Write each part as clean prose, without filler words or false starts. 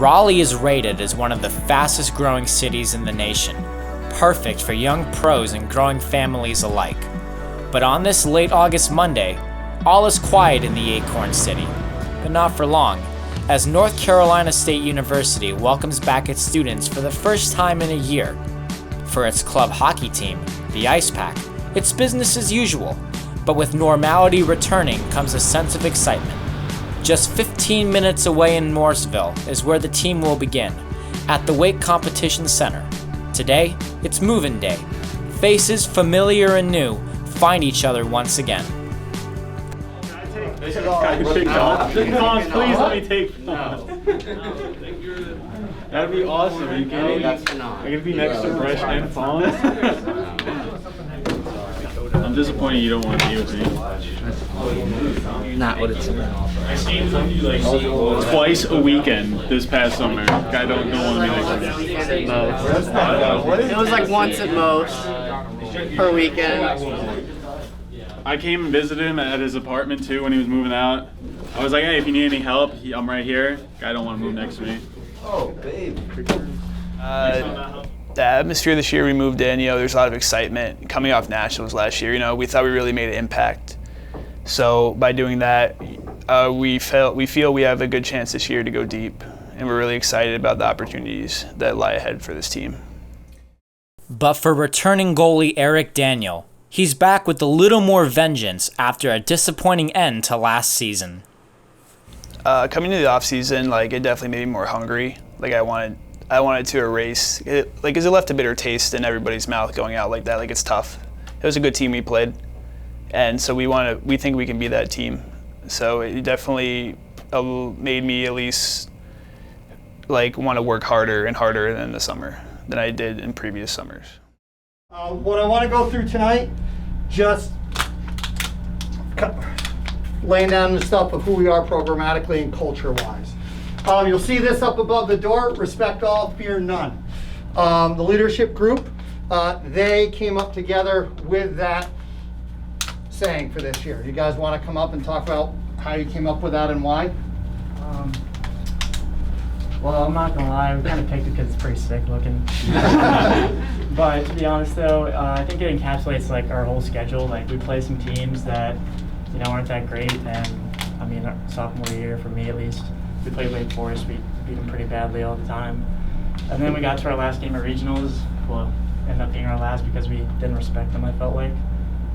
Raleigh is rated as one of the fastest growing cities in the nation, perfect for young pros and growing families alike. But on this late August Monday, all is quiet in the Acorn City, but not for long, as North Carolina State University welcomes back its students for the first time in a year. For its club hockey team, the Icepack, it's business as usual, but with normality returning comes a sense of excitement. Just 15 minutes away in Morrisville is where the team will begin, at the Wake Competition Center. Today, it's Movin Day. Faces familiar and new find each other once again. Please let me take That'd be awesome. Are you kidding? I'm gonna be next to Fresh and Fawn. I'm disappointed you don't want to be with me. Not what it's about. Twice a weekend this past summer. Guy don't want to be next to me. It was like once at most per weekend. I came and visited him at his apartment too when he was moving out. I was like, hey, if you need any help, I'm right here. Guy don't want to move next to me. Oh, babe. The atmosphere this year we moved in, there's a lot of excitement. Coming off nationals last year, we thought we really made an impact. So by doing that, we feel we have a good chance this year to go deep, and we're really excited about the opportunities that lie ahead for this team. But for returning goalie Eric Daniel, he's back with a little more vengeance after a disappointing end to last season. Coming into the offseason, it definitely made me more hungry. I wanted to erase it, because it left a bitter taste in everybody's mouth going out like that. It's tough. It was a good team we played, and so we think we can be that team. So it definitely made me at least want to work harder and harder than the summer than I did in previous summers. What I want to go through tonight, just laying down the stuff of who we are programmatically and culture-wise. You'll see this up above the door, respect all, fear none. The leadership group, they came up together with that saying for this year. You guys want to come up and talk about how you came up with that and why? Well, I'm not gonna lie, we kind of picked it because it's pretty sick looking. But to be honest though, I think it encapsulates our whole schedule. We play some teams that aren't that great, and I mean our sophomore year for me at least, we played Wake Forest. We beat them pretty badly all the time, and then we got to our last game of regionals. Well, ended up being our last because we didn't respect them, I felt like,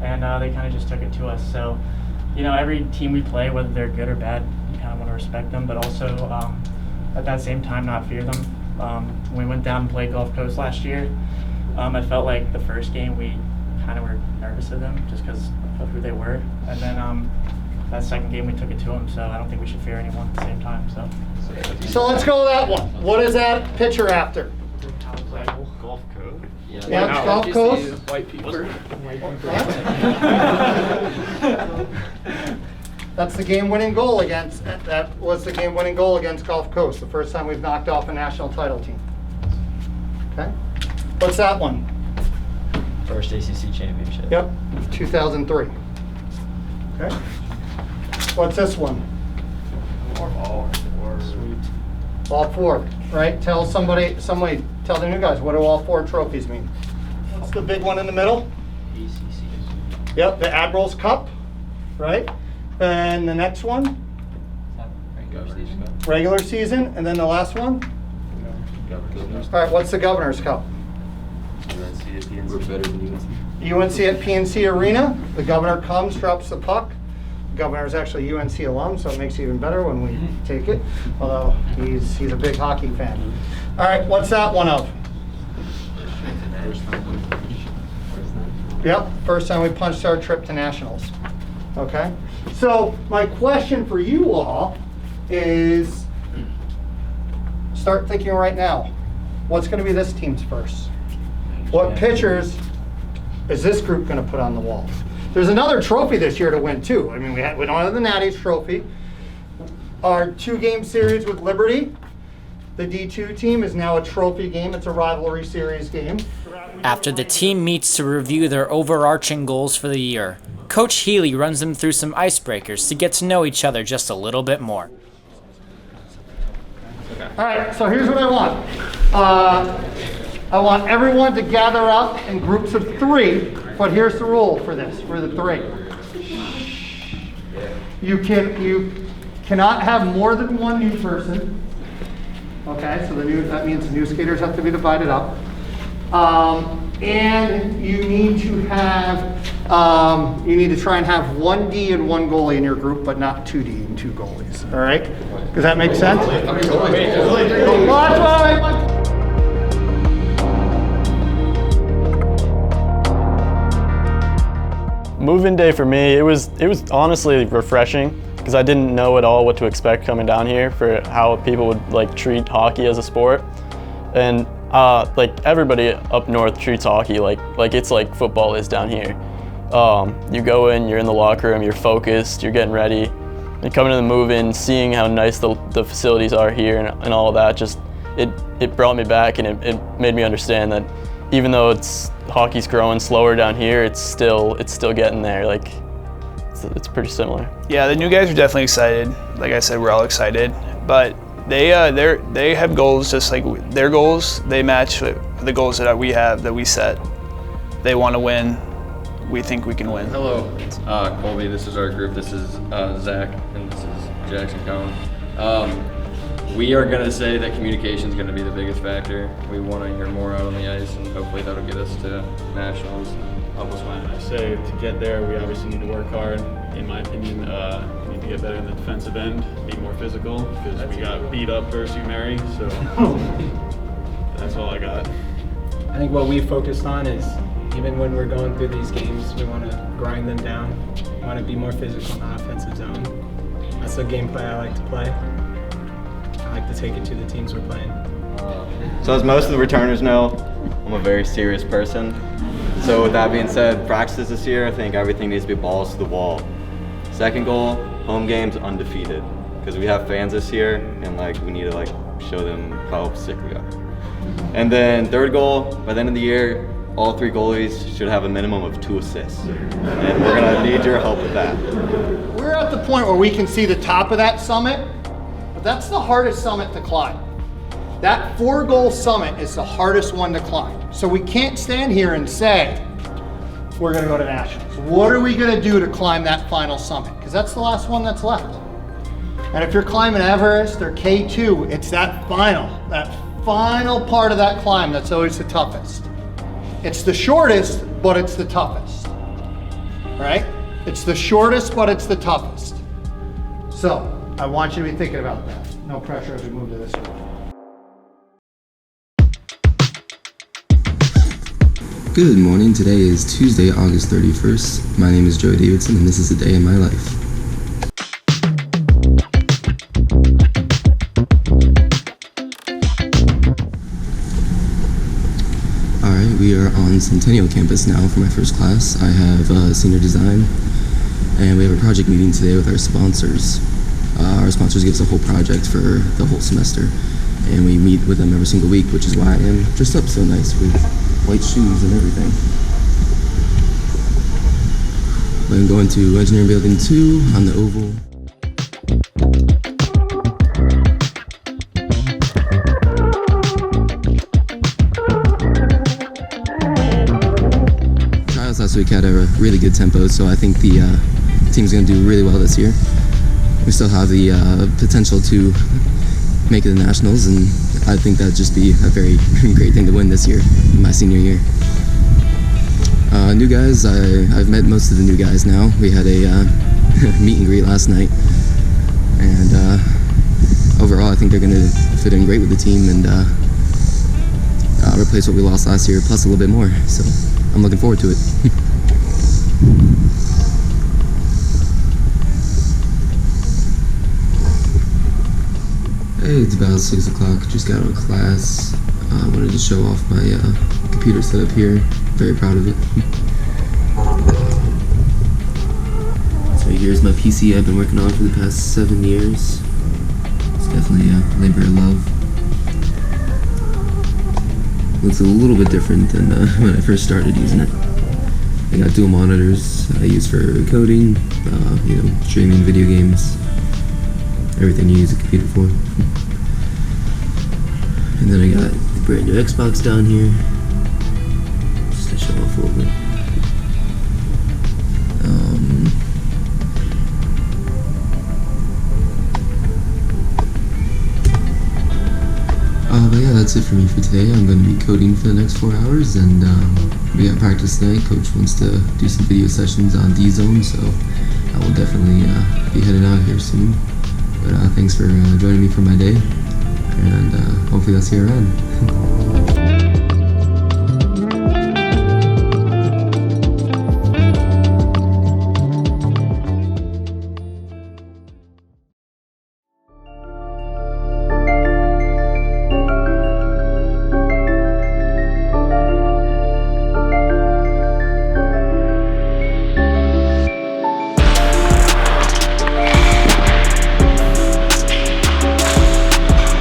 and they kind of just took it to us. So, every team we play, whether they're good or bad, you kind of want to respect them, but also at that same time not fear them. When we went down and played Gulf Coast last year, I felt like the first game we kind of were nervous of them just because of who they were, and then that second game we took it to them, so I don't think we should fear anyone at the same time. So let's go with that one. What is that picture after? Gulf Coast? Yeah, Gulf Coast. White people. That's the game-winning goal against. That was the game-winning goal against Gulf Coast. The first time we've knocked off a national title team. Okay. What's that one? First ACC championship. Yep, 2003. Okay. What's this one? All four, right? Tell somebody tell the new guys, what do all four trophies mean? What's the big one in the middle? ACC. Yep, the Admiral's Cup, right? And the next one? Regular season. And then the last one? All right, what's the Governor's Cup? We're better than UNC. UNC at PNC Arena. The governor comes, drops the puck. The governor is actually UNC alum, so it makes it even better when we take it. Although he's a big hockey fan. All right, what's that one of? Yep, first time we punched our trip to nationals. Okay, so my question for you all is, start thinking right now. What's going to be this team's first? What pitchers is this group going to put on the wall? There's another trophy this year to win too. I mean, we don't have the Natty's trophy. Our 2-game series with Liberty, the D2 team, is now a trophy game. It's a rivalry series game. After the team meets to review their overarching goals for the year, Coach Healy runs them through some icebreakers to get to know each other just a little bit more. All right, so here's what I want. I want everyone to gather up in groups of 3, but here's the rule for this, for the 3. You cannot have more than one new person. Okay, so that means the new skaters have to be divided up. And you need to try and have 1 D and 1 goalie in your group, but not 2 D and 2 goalies. All right? Does that make sense? Move-in day for me, it was honestly refreshing because I didn't know at all what to expect coming down here for how people would like treat hockey as a sport. And like everybody up north treats hockey like it's like football is down here. You go in, you're in the locker room, you're focused, you're getting ready. And coming to the move-in, seeing how nice the facilities are here and all of that, just it brought me back, and it made me understand that even though hockey's growing slower down here, it's still getting there. Like it's pretty similar. Yeah, the new guys are definitely excited. Like I said, we're all excited, but they have goals just like their goals. They match the goals that we have, that we set. They want to win. We think we can win. Hello, Colby. This is our group. This is Zach, and this is Jackson Cohen. We are going to say that communication is going to be the biggest factor. We want to hear more out on the ice, and hopefully that'll get us to nationals and help us win. I say to get there, we obviously need to work hard. In my opinion, we need to get better in the defensive end, be more physical, because we got beat up versus Mary. So that's all I got. I think what we focused on is, even when we're going through these games, we want to grind them down. We want to be more physical in the offensive zone. That's the gameplay I like to play. I like to take it to the teams we're playing. So as most of the returners know, I'm a very serious person. So with that being said, practices this year, I think everything needs to be balls to the wall. Second goal, home games undefeated. Because we have fans this year, and we need to show them how sick we are. And then third goal, by the end of the year, all 3 goalies should have a minimum of 2 assists. And we're gonna need your help with that. We're at the point where we can see the top of that summit, but that's the hardest summit to climb. That 4-goal summit is the hardest one to climb. So we can't stand here and say, we're gonna go to nationals. What are we gonna do to climb that final summit? Because that's the last one that's left. And if you're climbing Everest or K2, it's that final part of that climb that's always the toughest. It's the shortest, but it's the toughest, right? It's the shortest, but it's the toughest. So I want you to be thinking about that. No pressure as we move to this one. Good morning. Today is Tuesday, August 31st. My name is Joey Davidson, and this is a day in my life. We are on Centennial campus now for my first class. I have senior design, and we have a project meeting today with our sponsors. Our sponsors give us a whole project for the whole semester, and we meet with them every single week, which is why I am dressed up so nice with white shoes and everything. I'm going to Engineering Building 2 on the Oval. Last week had a really good tempo, so I think the team's going to do really well this year. We still have the potential to make it to nationals, and I think that'd just be a very great thing to win this year, my senior year. New guys, I've met most of the new guys now. We had a meet and greet last night, and overall I think they're going to fit in great with the team and replace what we lost last year, plus a little bit more. So I'm looking forward to it. Hey, it's about 6 o'clock. Just got out of class. I wanted to show off my computer setup here. Very proud of it. So here's my PC I've been working on for the past 7 years. It's definitely a labor of love. Looks a little bit different than when I first started using it. I got dual monitors I use for coding, streaming video games, everything you use a computer for. And then I got the brand new Xbox down here, just to show off a little bit. But yeah, that's it for me for today. I'm going to be coding for the next 4 hours, and we got practice tonight. Coach wants to do some video sessions on D-Zone, so I will definitely be heading out here soon. But thanks for joining me for my day, and hopefully I'll see you around.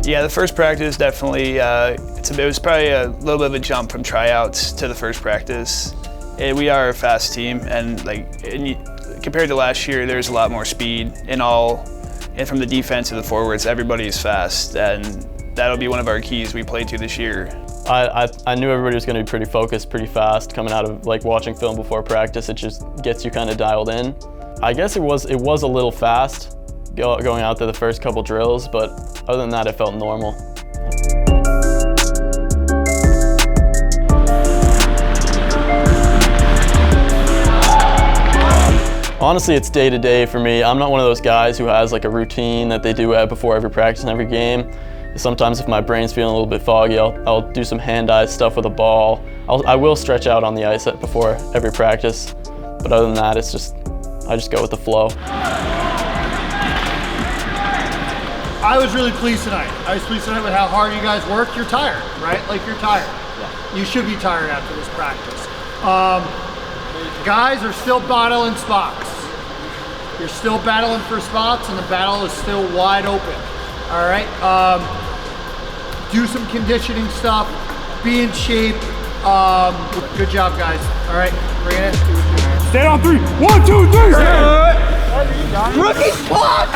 Yeah, the first practice definitely, it was probably a little bit of a jump from tryouts to the first practice. We are a fast team, and compared to last year, there's a lot more speed and from the defense to the forwards, everybody is fast, and that'll be one of our keys we play to this year. I knew everybody was going to be pretty focused, pretty fast. Coming out of watching film before practice, it just gets you kind of dialed in. I guess it was a little fast going out to the first couple drills, but other than that, it felt normal. Honestly, it's day to day for me. I'm not one of those guys who has a routine that they do before every practice and every game. Sometimes if my brain's feeling a little bit foggy, I'll do some hand-eye stuff with a ball. I will stretch out on the ice before every practice, but other than that, I just go with the flow. I was really pleased tonight. I was pleased tonight with how hard you guys worked. You're tired, right? You're tired. Yeah. You should be tired after this practice. Guys are still battling spots. You're still battling for spots, and the battle is still wide open. All right? Do some conditioning stuff. Be in shape. Good job, guys. All right, bring it in. Stay on 3. 1, 2, 3. Rookie spot!